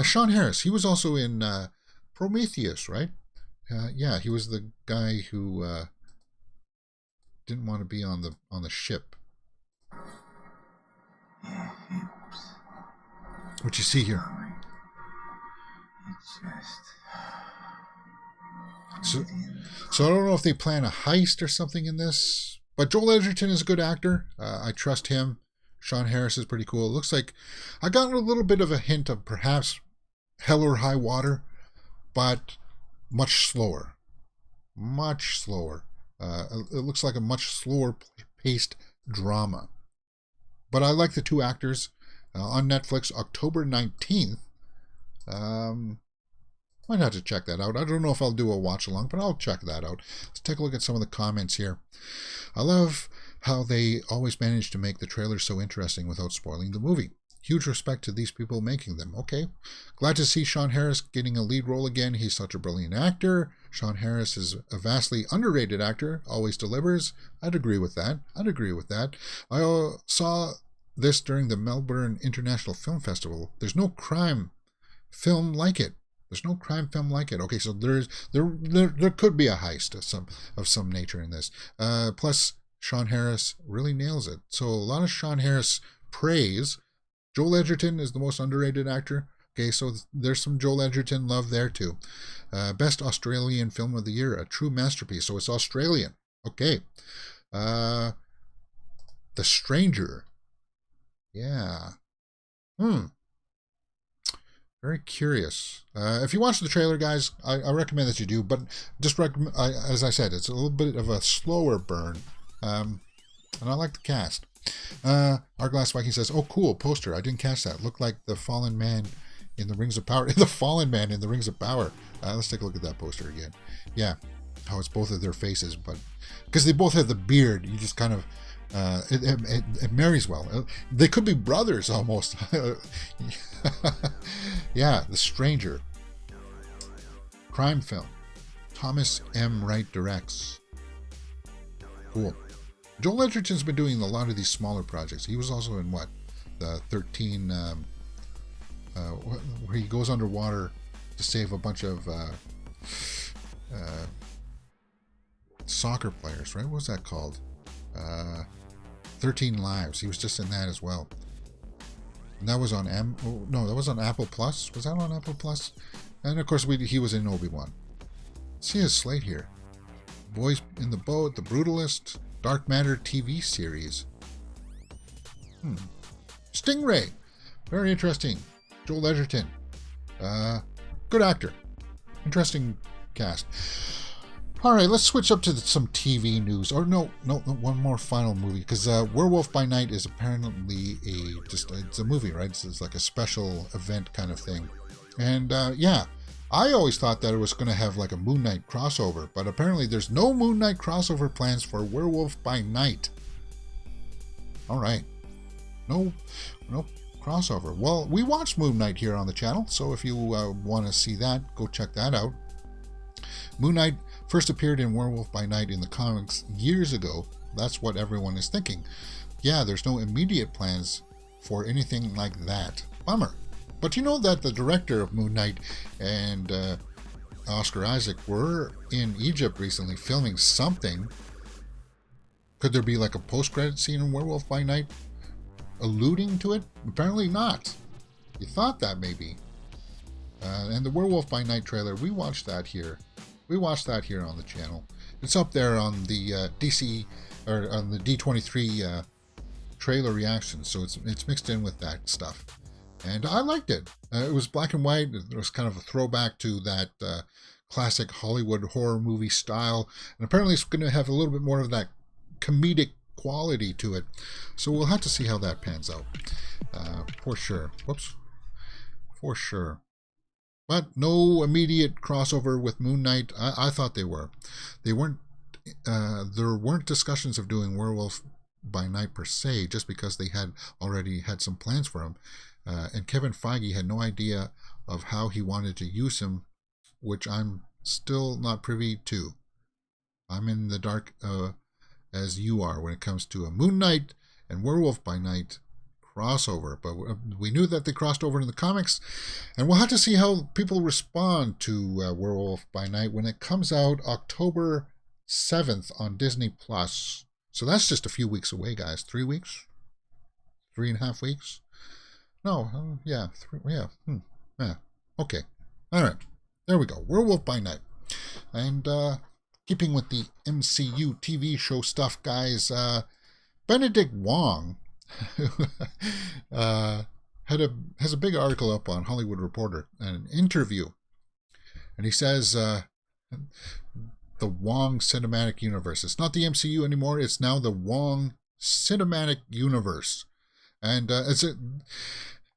S1: Sean Harris, he was also in Prometheus, right? Yeah, he was the guy who didn't want to be on the ship. What you see here? So I don't know if they plan a heist or something in this, but Joel Edgerton is a good actor. I trust him. Sean Harris is pretty cool. It looks like I got a little bit of a hint of perhaps Hell or High Water, but much slower. Much slower. It looks like a much slower paced drama. But I like the two actors. On Netflix, October 19th. Might have to check that out. I don't know if I'll do a watch along, but I'll check that out. Let's take a look at some of the comments here. I love how they always manage to make the trailers so interesting without spoiling the movie. Huge respect to these people making them. Okay. Glad to see Sean Harris getting a lead role again. He's such a brilliant actor. Sean Harris is a vastly underrated actor. Always delivers. I'd agree with that. I saw this during the Melbourne International Film Festival. There's no crime film like it. Okay, so there could be a heist of some nature in this. Plus, Sean Harris really nails it. So a lot of Sean Harris praise. Joel Edgerton is the most underrated actor. Okay, so there's some Joel Edgerton love there too. Best Australian Film of the Year, a true masterpiece. So it's Australian. Okay. The Stranger. Yeah. Very curious. If you watch the trailer, guys, I recommend that you do. But just as I said, it's a little bit of a slower burn. And I like the cast. Our Viking says, "Oh, cool poster. I didn't catch that. Looked like the Fallen Man in the Rings of Power." The Fallen Man in the Rings of Power. Let's take a look at that poster again. Yeah, how it's both of their faces, but because they both have the beard, you just kind of it marries well. They could be brothers almost. Yeah, The Stranger. Crime film. Thomas M. Wright directs. Cool. Joel Edgerton's been doing a lot of these smaller projects. He was also in the 13, where he goes underwater to save a bunch of soccer players, right? What was that called? 13 Lives. He was just in that as well. And that was on that was on Apple Plus. Was that on Apple Plus? And of course, he was in Obi-Wan. See his slate here. Boys in the Boat, The Brutalist, Dark Matter TV series. Stingray. Very interesting. Joel Edgerton. Good actor. Interesting cast. All right, let's switch up to some TV news. Or no, one more final movie, because Werewolf by Night is apparently it's a movie, right? It's like a special event kind of thing. And yeah, I always thought that it was going to have like a Moon Knight crossover, but apparently there's no Moon Knight crossover plans for Werewolf by Night. All right, no crossover. Well, we watched Moon Knight here on the channel, so if you want to see that, go check that out. Moon Knight first appeared in Werewolf by Night in the comics years ago. That's what everyone is thinking. Yeah, there's no immediate plans for anything like that. Bummer. But you know that the director of Moon Knight and Oscar Isaac were in Egypt recently filming something. Could there be like a post-credit scene in Werewolf by Night alluding to it? Apparently not. You thought that maybe. And the Werewolf by Night trailer, we watched that here. We watched that here on the channel. It's up there on the DC or on the D23 trailer reactions, so it's mixed in with that stuff. And I liked it. It was black and white. It was kind of a throwback to that classic Hollywood horror movie style. And apparently it's going to have a little bit more of that comedic quality to it. So we'll have to see how that pans out. For sure. Whoops. For sure. But no immediate crossover with Moon Knight. I thought they were. They weren't. There weren't discussions of doing Werewolf by Night per se, just because they had already had some plans for him. And Kevin Feige had no idea of how he wanted to use him, which I'm still not privy to. I'm in the dark as you are when it comes to a Moon Knight and Werewolf by Night crossover, but we knew that they crossed over in the comics, and we'll have to see how people respond to Werewolf by Night when it comes out October 7th on Disney Plus. So that's just a few weeks away, guys. 3 weeks? 3.5 weeks? No, yeah, yeah, okay. All right, there we go. Werewolf by Night. And keeping with the MCU TV show stuff, guys, Benedict Wong has a big article up on Hollywood Reporter and an interview, and he says the Wong Cinematic Universe. It's not the MCU anymore. It's now the Wong Cinematic Universe, and this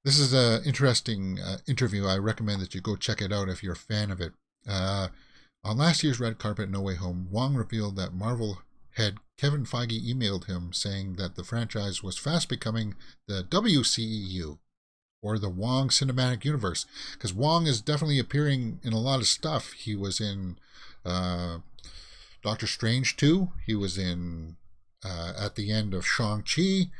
S1: is an interesting interview. I recommend that you go check it out if you're a fan of it. On last year's red carpet No Way Home, Wong revealed that Marvel head Kevin Feige emailed him saying that the franchise was fast becoming the WCEU, or the Wong Cinematic Universe, because Wong is definitely appearing in a lot of stuff. He was in Doctor Strange 2. He was in at the end of Shang-Chi.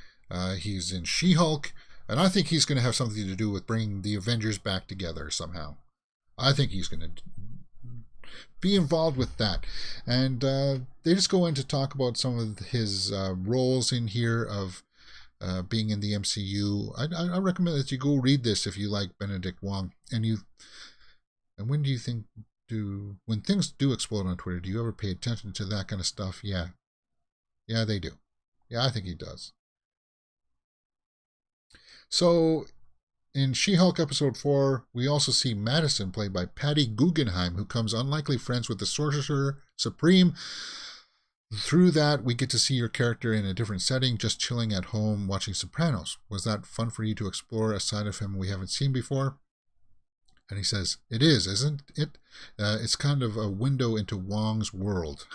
S1: He's in She-Hulk. And I think he's going to have something to do with bringing the Avengers back together somehow. I think he's going to be involved with that. And they just go in to talk about some of his roles in here of being in the MCU. I recommend that you go read this if you like Benedict Wong. And when do you think when things do explode on Twitter, do you ever pay attention to that kind of stuff? Yeah, they do. Yeah, I think he does. So in She-Hulk episode 4, we also see Madisynn, played by Patty Guggenheim, who comes unlikely friends with the Sorcerer Supreme. Through that, we get to see your character in a different setting, just chilling at home watching Sopranos. Was that fun for you to explore a side of him we haven't seen before? And he says, it is, isn't it? It's kind of a window into Wong's world.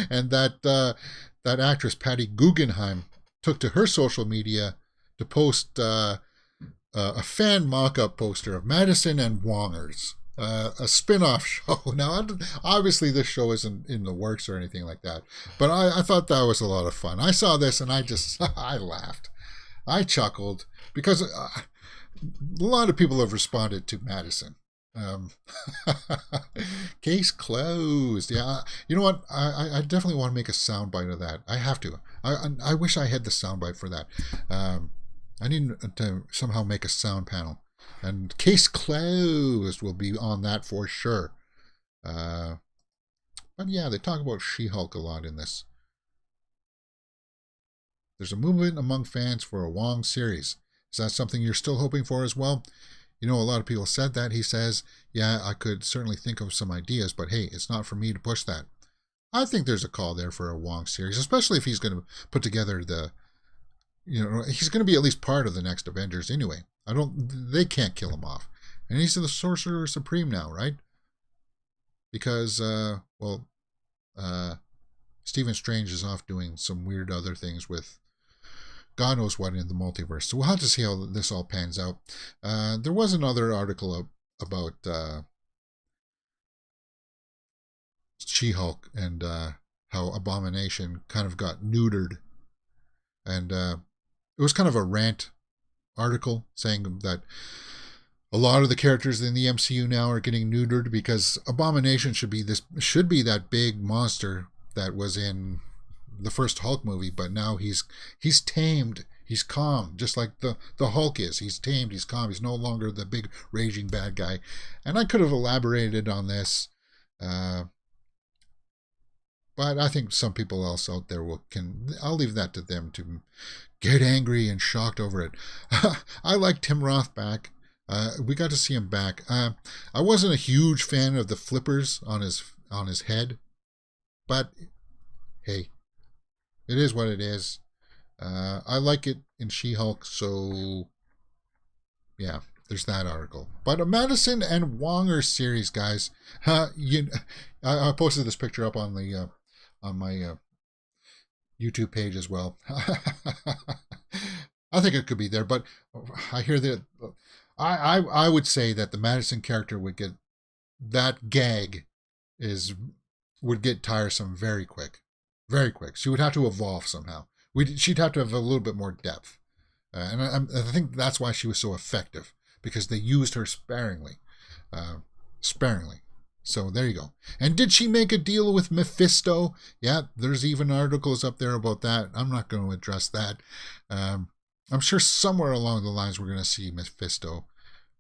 S1: And that actress, Patty Guggenheim, took to her social media to post a fan mock-up poster of Madisynn and Wongers, a spin-off show. Now, obviously this show isn't in the works or anything like that, but I thought that was a lot of fun. I saw this and I laughed. I chuckled because a lot of people have responded to Madisynn. Case closed. Yeah, you know what? I definitely want to make a soundbite of that. I have to. I wish I had the soundbite for that. I need to somehow make a sound panel, and Case Closed will be on that for sure. But yeah, they talk about She-Hulk a lot in this. There's a movement among fans for a Wong series. Is that something you're still hoping for as well? You know, a lot of people said that. He says, yeah, I could certainly think of some ideas, but hey, it's not for me to push that. I think there's a call there for a Wong series, especially if he's going to put together he's going to be at least part of the next Avengers anyway. They can't kill him off. And he's the Sorcerer Supreme now, right? Because, Stephen Strange is off doing some weird other things with God knows what in the multiverse. So we'll have to see how this all pans out. There was another article about She-Hulk and how Abomination kind of got neutered. And it was kind of a rant article saying that a lot of the characters in the MCU now are getting neutered because Abomination should be that big monster that was in the first Hulk movie, but now he's tamed, he's calm, just like the Hulk is. He's tamed, he's calm, he's no longer the big raging bad guy. And I could have elaborated on this, but I think some people else out there I'll leave that to them to get angry and shocked over it. I like Tim Roth back. We got to see him back. I wasn't a huge fan of the flippers on his head, but hey, it is what it is. I like it in She-Hulk, so yeah, there's that article. But a Madisynn and Wongers series, guys. I posted this picture up on my YouTube page as well. I think it could be there, but I hear that I would say that the Madisynn character would get that gag would get tiresome very quick. Very quick. She would have to evolve somehow. She'd have to have a little bit more depth. And I think that's why she was so effective, because they used her sparingly. So there you go. And did she make a deal with Mephisto? Yeah, there's even articles up there about that. I'm not going to address that. I'm sure somewhere along the lines we're going to see Mephisto.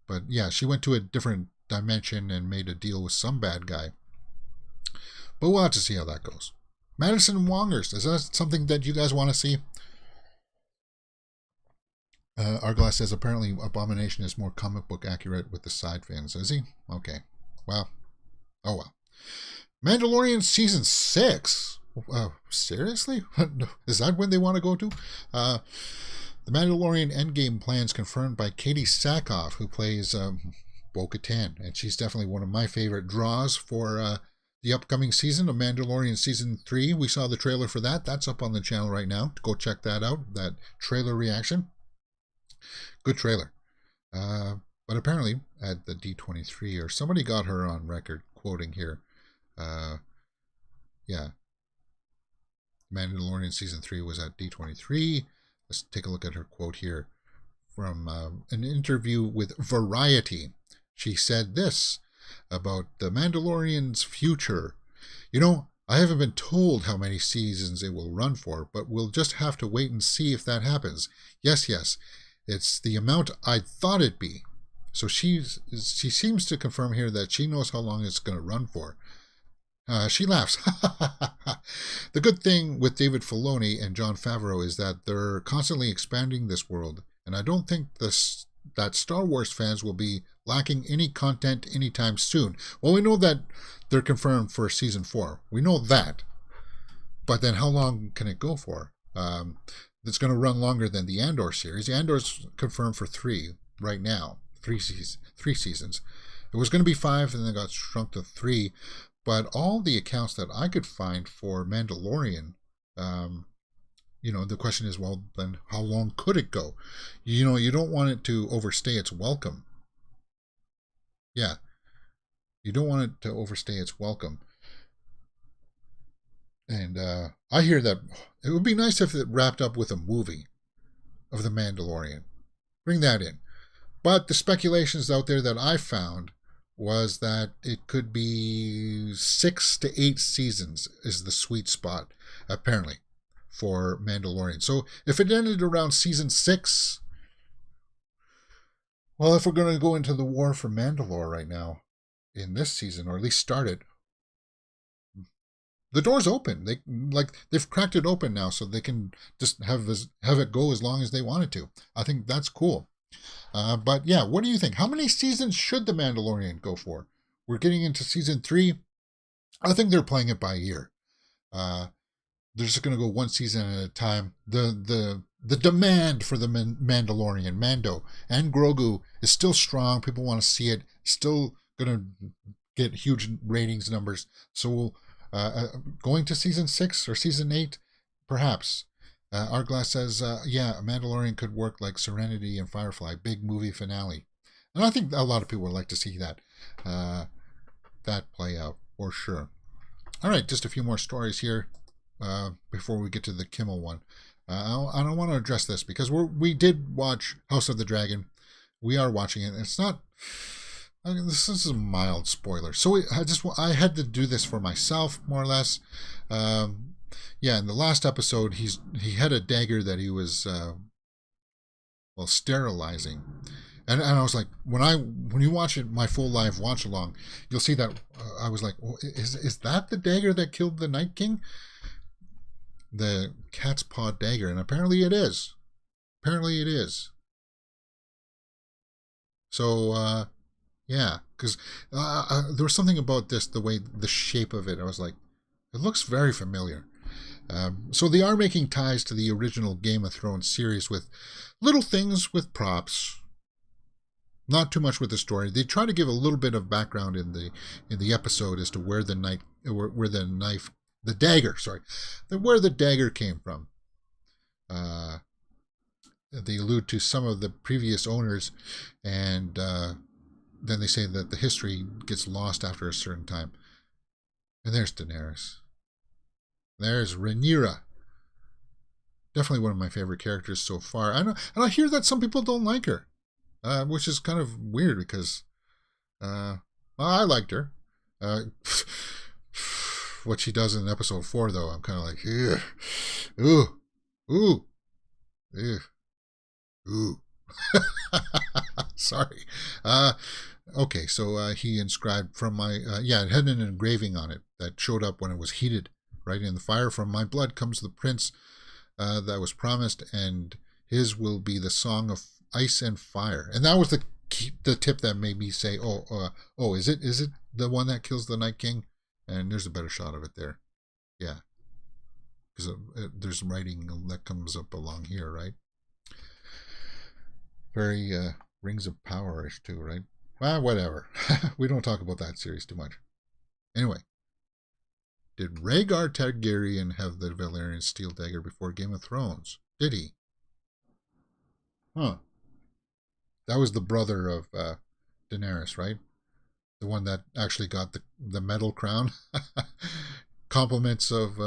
S1: But yeah, she went to a different dimension and made a deal with some bad guy. But we'll have to see how that goes. Madisynn Wongers, is that something that you guys want to see? Arglass says apparently Abomination is more comic book accurate with the side fins. Is he? Okay. Well. Oh well. Mandalorian season 6. Seriously? Is that when they want to go to? The Mandalorian Endgame plans confirmed by Katie Sackhoff, who plays Bo-Katan, and she's definitely one of my favorite draws for the upcoming season of Mandalorian Season 3. We saw the trailer for that. That's up on the channel right now. Go check that out, that trailer reaction. Good trailer. But apparently at the D23, or somebody got her on record quoting here. Yeah. Mandalorian Season 3 was at D23. Let's take a look at her quote here from an interview with Variety. She said this about the Mandalorian's future. You know, I haven't been told how many seasons it will run for, but we'll just have to wait and see if that happens. Yes, it's the amount I thought it'd be. So she seems to confirm here that she knows how long it's going to run for. She laughs. The good thing with David Filoni and Jon Favreau is that they're constantly expanding this world, and I don't think that Star Wars fans will be lacking any content anytime soon. Well, we know that they're confirmed for Season 4. We know that. But then how long can it go for? It's going to run longer than the Andor series. The Andor's confirmed for 3 right now. 3 seasons. It was going to be 5, and then it got shrunk to 3. But all the accounts that I could find for Mandalorian, the question is, well, then how long could it go? You don't want it to overstay its welcome. Yeah. You don't want it to overstay its welcome. And I hear that it would be nice if it wrapped up with a movie of The Mandalorian. Bring that in. But the speculations out there that I found was that it could be 6 to 8 seasons is the sweet spot, apparently, for Mandalorian. So if it ended around season 6, well, if we're going to go into the war for Mandalore right now in this season, or at least start it, the door's open. They've cracked it open now, so they can just have it go as long as they want it to. I think that's cool. But yeah, what do you think? How many seasons should The Mandalorian go for? We're getting into season 3. I think they're playing it by ear. They're just going to go one season at a time. The demand for the Mandalorian, Mando, and Grogu is still strong. People want to see it. Still going to get huge ratings numbers. So going to season 6 or season 8, perhaps. Artglass says, yeah, Mandalorian could work like Serenity and Firefly, big movie finale. And I think a lot of people would like to see that play out, for sure. All right, just a few more stories here before we get to the Kimmel one. I don't want to address this because we did watch House of the Dragon. We are watching it. It's not... I mean, this is a mild spoiler. So I had to do this for myself, more or less. Yeah, in the last episode, he had a dagger that he was sterilizing, and I was like, when you watch it, my full live watch along, you'll see that I was like, well, is that the dagger that killed the Night King? The cat's paw dagger, and apparently it is. Apparently it is. So yeah, because there was something about this, the shape of it. I was like, it looks very familiar. So they are making ties to the original Game of Thrones series with little things with props. Not too much with the story. They try to give a little bit of background in the episode as to where the dagger came from. They allude to some of the previous owners, and then they say that the history gets lost after a certain time. And there's Daenerys. There's Rhaenyra. Definitely one of my favorite characters so far. And I hear that some people don't like her, which is kind of weird because I liked her. What she does in episode 4, though, I'm kind of like, ooh. Sorry. Okay, so he inscribed from my, it had an engraving on it that showed up when it was heated. Right, in the fire from my blood comes the prince that was promised, and his will be the song of ice and fire. And that was the tip that made me say, is it the one that kills the Night King? And there's a better shot of it there. Yeah, because there's writing that comes up along here, right? Very Rings of Power-ish too, right? Well, whatever. We don't talk about that series too much. Anyway. Did Rhaegar Targaryen have the Valyrian steel dagger before Game of Thrones? Did he? Huh. That was the brother of Daenerys, right? The one that actually got the metal crown. Compliments of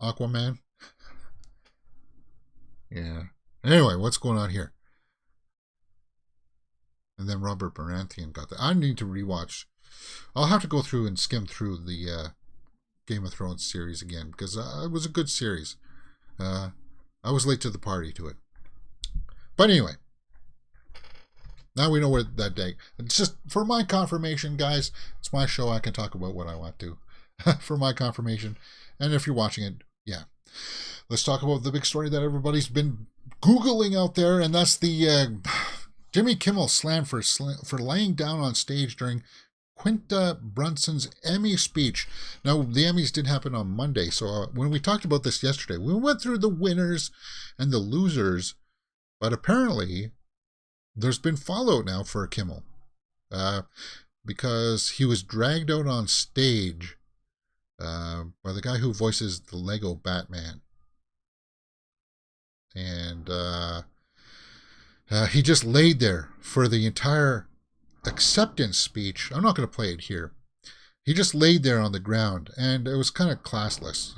S1: Aquaman. Yeah. Anyway, what's going on here? And then Robert Baratheon got that. I need to rewatch. I'll have to go through and skim through the Game of Thrones series again because it was a good series. I was late to the party to it. But anyway, now we know where that day. It's just for my confirmation, guys. It's my show. I can talk about what I want to for my confirmation. And if you're watching it, yeah. Let's talk about the big story that everybody's been Googling out there, and that's the Jimmy Kimmel slammed for laying down on stage during Quinta Brunson's Emmy speech. Now, the Emmys did happen on Monday, so when we talked about this yesterday, we went through the winners and the losers, but apparently there's been fallout now for Kimmel because he was dragged out on stage by the guy who voices the Lego Batman. And he just laid there for the entire acceptance speech. I'm not going to play it here. He just laid there on the ground, and it was kind of classless.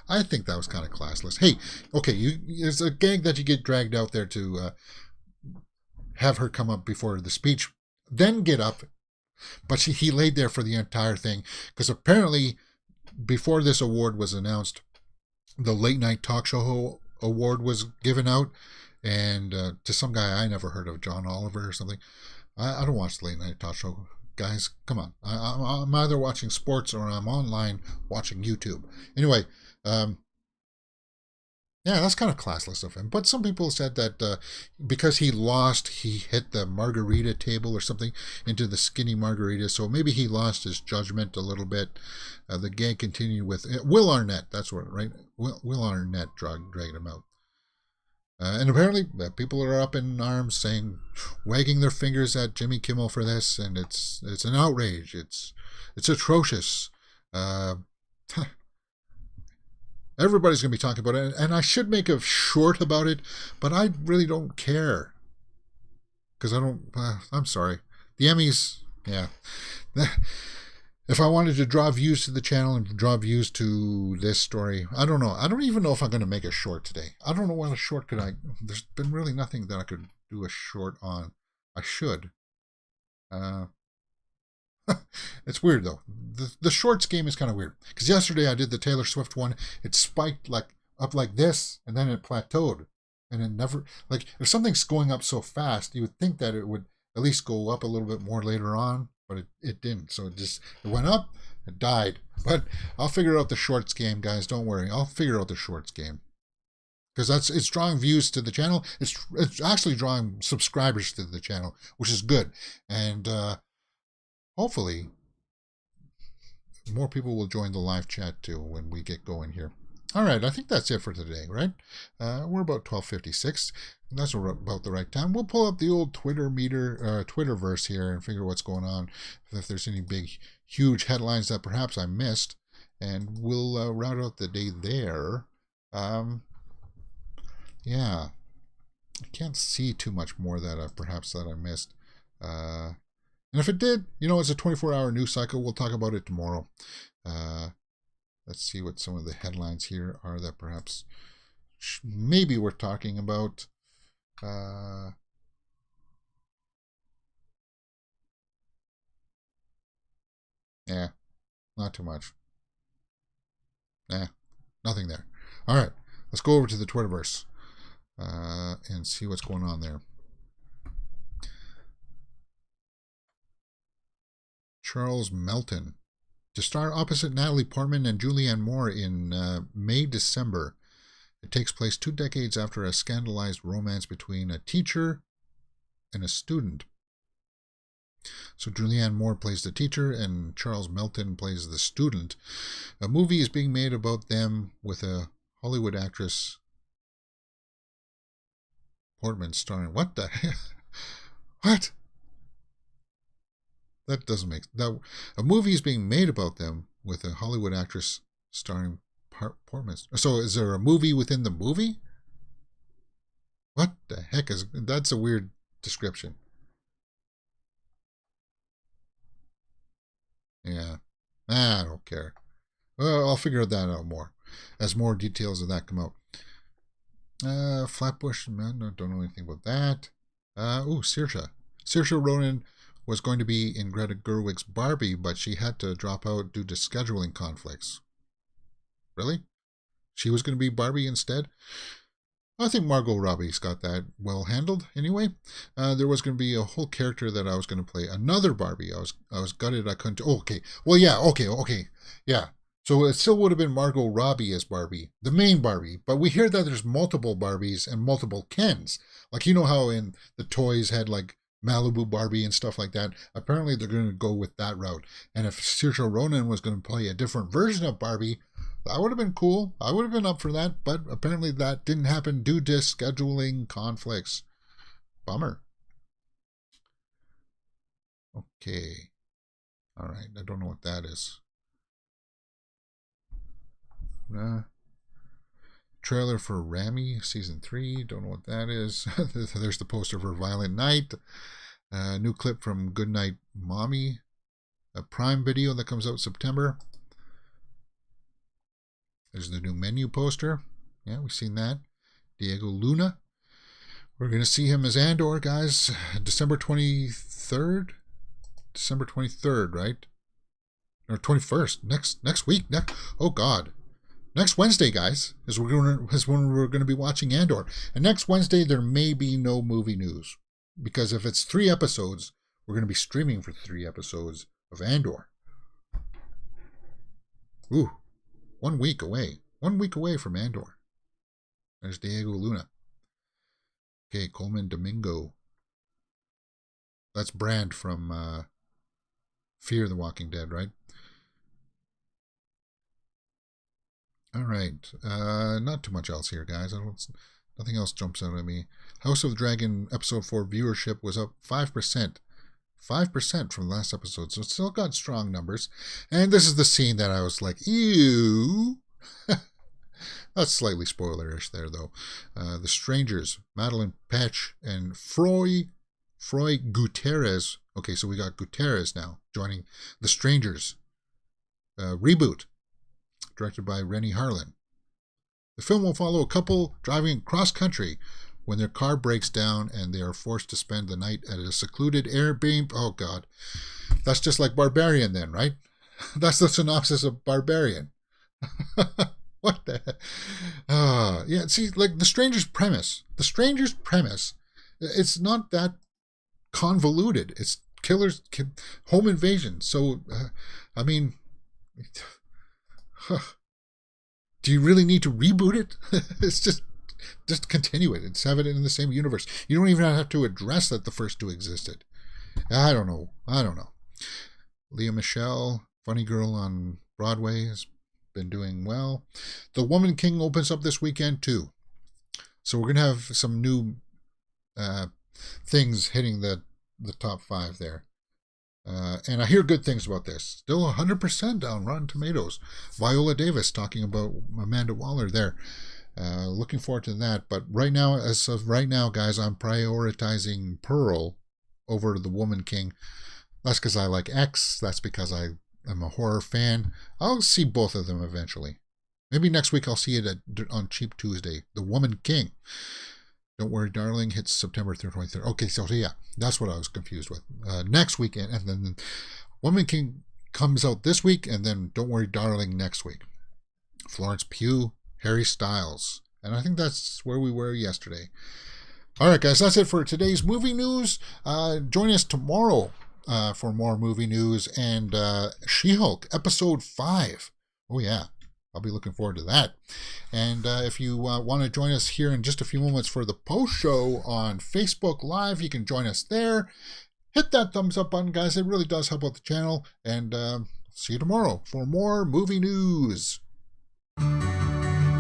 S1: I think that was kind of classless. Hey, okay, it's a gag that you get dragged out there to have her come up before the speech, then get up. But he laid there for the entire thing because apparently, before this award was announced, the late night talk show award was given out, and to some guy I never heard of, John Oliver or something. I don't watch the late night talk show, guys. Come on. I'm either watching sports or I'm online watching YouTube. Anyway, Yeah, that's kind of classless of him. But some people said that because he lost, he hit the margarita table or something into the skinny margarita. So maybe he lost his judgment a little bit. The gang continued with Will Arnett. That's what, right? Will Arnett dragged him out. And apparently, people are up in arms, saying, wagging their fingers at Jimmy Kimmel for this, and it's an outrage. It's atrocious. Uh, Everybody's going to be talking about it, and I should make a short about it, but I really don't care. Because I don't, I'm sorry. The Emmys, yeah. If I wanted to draw views to the channel and draw views to this story, I don't know. I don't even know if I'm going to make a short today. I don't know what a short there's been really nothing that I could do a short on. I should. It's weird though. The shorts game is kind of weird because yesterday I did the Taylor Swift one. It spiked up like this, and then it plateaued, and it never if something's going up so fast, you would think that it would at least go up a little bit more later on, but it didn't. So it went up, it died. But I'll figure out the shorts game, guys. Don't worry, I'll figure out the shorts game because it's drawing views to the channel. It's actually drawing subscribers to the channel, which is good, and hopefully more people will join the live chat too when we get going here. All right, I think that's it for today, right? We're about 12:56, and that's about the right time. We'll pull up the old Twitterverse here and figure what's going on, if there's any big, huge headlines that perhaps I missed, and we'll round out the day there. Yeah, I can't see too much more that I missed. And if it did, it's a 24-hour news cycle. We'll talk about it tomorrow. Let's see what some of the headlines here are that perhaps maybe we're talking about. Yeah, not too much. Nothing there. All right, let's go over to the Twitterverse and see what's going on there. Charles Melton to star opposite Natalie Portman and Julianne Moore in May-December. It takes place 2 decades after a scandalized romance between a teacher and a student. So Julianne Moore plays the teacher and Charles Melton plays the student. A movie is being made about them with a Hollywood actress, Portman, starring. What the heck? What? That doesn't make that. A movie is being made about them with a Hollywood actress starring Portman. So is there a movie within the movie? What the heck is that's a weird description. Yeah, I don't care. Well, I'll figure that out more as more details of that come out. Flatbush, man, I don't know anything about that. Saoirse Ronan was going to be in Greta Gerwig's Barbie, but she had to drop out due to scheduling conflicts. Really? She was going to be Barbie instead? I think Margot Robbie's got that well handled anyway. There was going to be a whole character that I was going to play. Another Barbie. I was gutted I couldn't. Oh, okay. Well, yeah. Okay. Yeah. So it still would have been Margot Robbie as Barbie, the main Barbie. But we hear that there's multiple Barbies and multiple Kens. Like, how in the toys had Malibu Barbie and stuff like that. Apparently they're going to go with that route. And if Saoirse Ronan was going to play a different version of Barbie, that would have been cool. I would have been up for that, but apparently that didn't happen due to scheduling conflicts. Bummer. Okay. All right. I don't know what that is. Trailer for Rami season 3. Don't know what that is. There's the poster for Violent Night. New clip from Goodnight Mommy. A Prime Video that comes out September. There's the new menu poster. Yeah, we've seen that. Diego Luna. We're going to see him as Andor, guys. December 23rd? December 23rd, right? Or 21st. Next week. Oh, God. Next Wednesday, guys, is when we're going to be watching Andor. And next Wednesday, there may be no movie news. Because if it's 3 episodes, we're going to be streaming for 3 episodes of Andor. Ooh. 1 week away. 1 week away from Andor. There's Diego Luna. Okay, Coleman Domingo. That's Brand from Fear the Walking Dead, right? All right. Not too much else here, guys. Nothing else jumps out at me. House of the Dragon episode 4 viewership was up 5%. 5% from the last episode, so it still got strong numbers. And this is the scene that I was like, ew. That's slightly spoilerish there, though. The Strangers, Madeline Petch, and Froy Gutierrez. Okay, so we got Gutierrez now joining The Strangers. Reboot, directed by Rennie Harlan. The film will follow a couple driving cross-country when their car breaks down and they are forced to spend the night at a secluded Airbnb. Oh, God. That's just like Barbarian then, right? That's the synopsis of Barbarian. What the heck? Yeah, see, like The Stranger's premise. The Stranger's premise, it's not that convoluted. It's killers, home invasion. So, I mean, do you really need to reboot it? It's just continue it and have it in the same universe. You don't even have to address that the first two existed. I don't know. Leah Michelle, funny girl on Broadway, has been doing well. The Woman King opens up this weekend too. So we're going to have some new things hitting the top 5 there. And I hear good things about this. Still 100% on Rotten Tomatoes. Viola Davis talking about Amanda Waller there. Looking forward to that. But right now, as of right now, guys, I'm prioritizing Pearl over The Woman King. That's because I like X. That's because I'm a horror fan. I'll see both of them eventually. Maybe next week I'll see it on Cheap Tuesday. The Woman King. Don't Worry, Darling hits September 23rd. Okay, so yeah, that's what I was confused with. Next weekend, and then Woman King comes out this week, and then Don't Worry, Darling next week. Florence Pugh, Harry Styles. And I think that's where we were yesterday. All right, guys, that's it for today's movie news. Join us tomorrow for more movie news and She-Hulk Episode 5. Oh, yeah. I'll be looking forward to that. And if you want to join us here in just a few moments for the post show on Facebook Live, you can join us there. Hit that thumbs up button, guys. It really does help out the channel. And see you tomorrow for more movie news.